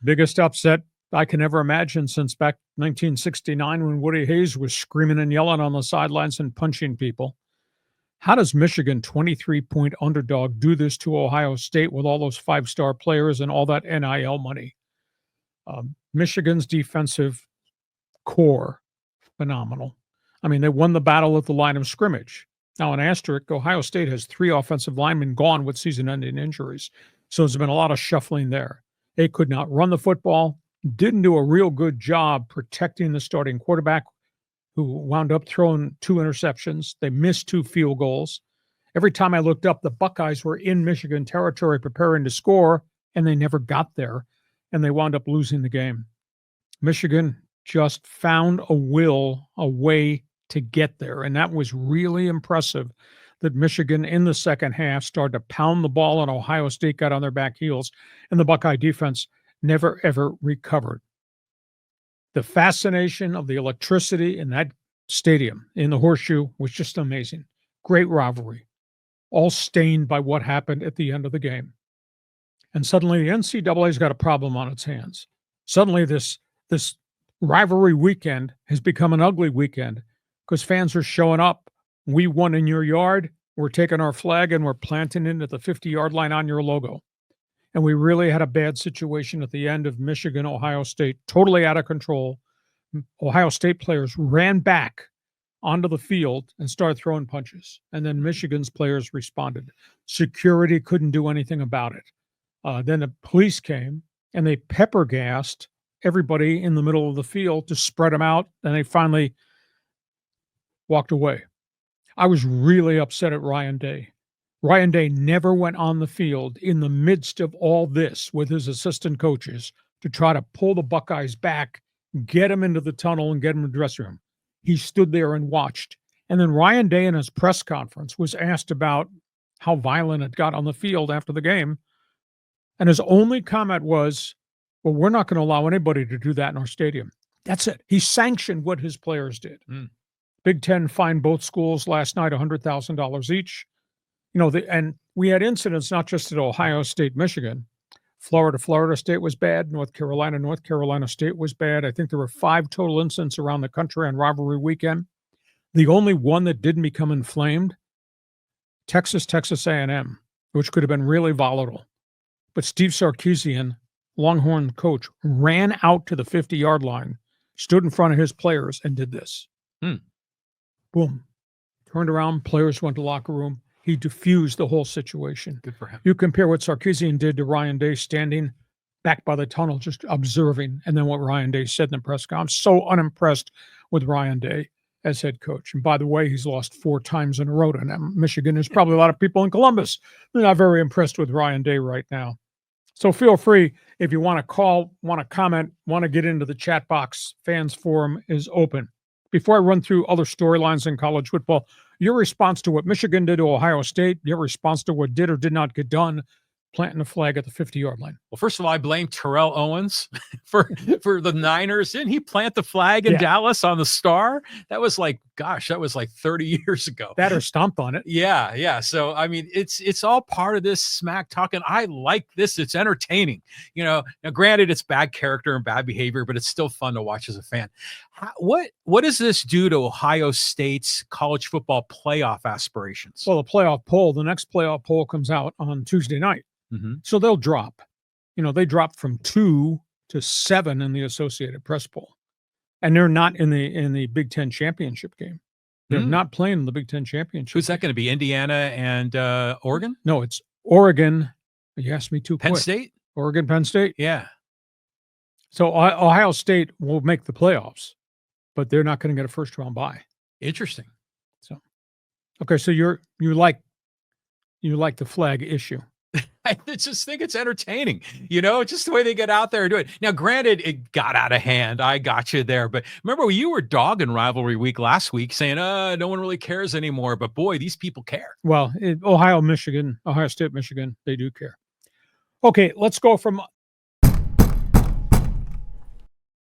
Biggest upset I can ever imagine since back 1969 when Woody Hayes was screaming and yelling on the sidelines and punching people. How does Michigan, 23-point underdog, do this to Ohio State with all those five-star players and all that NIL money? Michigan's defensive core, phenomenal. I mean, they won the battle at the line of scrimmage. Now, an asterisk, Ohio State has 3 offensive linemen gone with season-ending injuries. So there's been a lot of shuffling there. They could not run the football, didn't do a real good job protecting the starting quarterback, who wound up throwing 2 interceptions. They missed 2 field goals. Every time I looked up, the Buckeyes were in Michigan territory preparing to score, and they never got there, and they wound up losing the game. Michigan just found a way to get there, and that was really impressive that Michigan in the second half started to pound the ball, and Ohio State got on their back heels, and the Buckeye defense never, ever recovered. The fascination of the electricity in that stadium, in the Horseshoe, was just amazing. Great rivalry, all stained by what happened at the end of the game. And suddenly the NCAA's got a problem on its hands. Suddenly this rivalry weekend has become an ugly weekend because fans are showing up. We won in your yard. We're taking our flag and we're planting it at the 50-yard line on your logo. And we really had a bad situation at the end of Michigan, Ohio State, totally out of control. Ohio State players ran back onto the field and started throwing punches. And then Michigan's players responded. Security couldn't do anything about it. Then the police came and they pepper gassed everybody in the middle of the field to spread them out. And they finally walked away. I was really upset at Ryan Day. Ryan Day never went on the field in the midst of all this with his assistant coaches to try to pull the Buckeyes back, get them into the tunnel, and get them in the dressing room. He stood there and watched. And then Ryan Day in his press conference was asked about how violent it got on the field after the game. And his only comment was, well, we're not going to allow anybody to do that in our stadium. That's it. He sanctioned what his players did. Big Ten fined both schools last night $100,000 each. You know, and we had incidents not just at Ohio State, Michigan. Florida State was bad. North Carolina State was bad. I think there were 5 total incidents around the country on rivalry weekend. The only one that didn't become inflamed, Texas A&M, which could have been really volatile. But Steve Sarkisian, Longhorn coach, ran out to the 50-yard line, stood in front of his players, and did this. Boom. Turned around, players went to locker room. He diffused the whole situation. Good for him. You compare what Sarkisian did to Ryan Day standing back by the tunnel, just observing, and then what Ryan Day said in the press conference. So unimpressed with Ryan Day as head coach. And by the way, he's lost 4 times in a row to Michigan. There's probably a lot of people in Columbus who are not very impressed with Ryan Day right now. So feel free, if you want to call, want to comment, want to get into the chat box, Fans Forum is open. Before I run through other storylines in college football, your response to what Michigan did to Ohio State, your response to what did or did not get done, planting a flag at the 50-yard line. Well, first of all, I blame Terrell Owens for the Niners. Didn't he plant the flag in Dallas on the Star? That was like 30 years ago. That or stomped on it. Yeah. So, I mean, it's all part of this smack talking. I like this. It's entertaining. You know, now granted, it's bad character and bad behavior, but it's still fun to watch as a fan. What does this do to Ohio State's college football playoff aspirations? Well, the next playoff poll comes out on Tuesday night. So they'll drop. You know, they dropped from 2 to 7 in the Associated Press poll. And they're not in the Big Ten championship game. They're not playing in the Big Ten championship. Who's that going to be? Indiana and Oregon? No, it's Oregon. You asked me too quick. Penn State? Oregon, Penn State? Yeah. So Ohio State will make the playoffs, but they're not going to get a first-round bye. Interesting. So, okay, so you like the flag issue. I just think it's entertaining, you know, just the way they get out there and do it. Now, granted, it got out of hand. I got you there. But remember, you were dogging rivalry week last week saying, no one really cares anymore. But boy, these people care. Well, Ohio State, Michigan, they do care. Okay, let's go from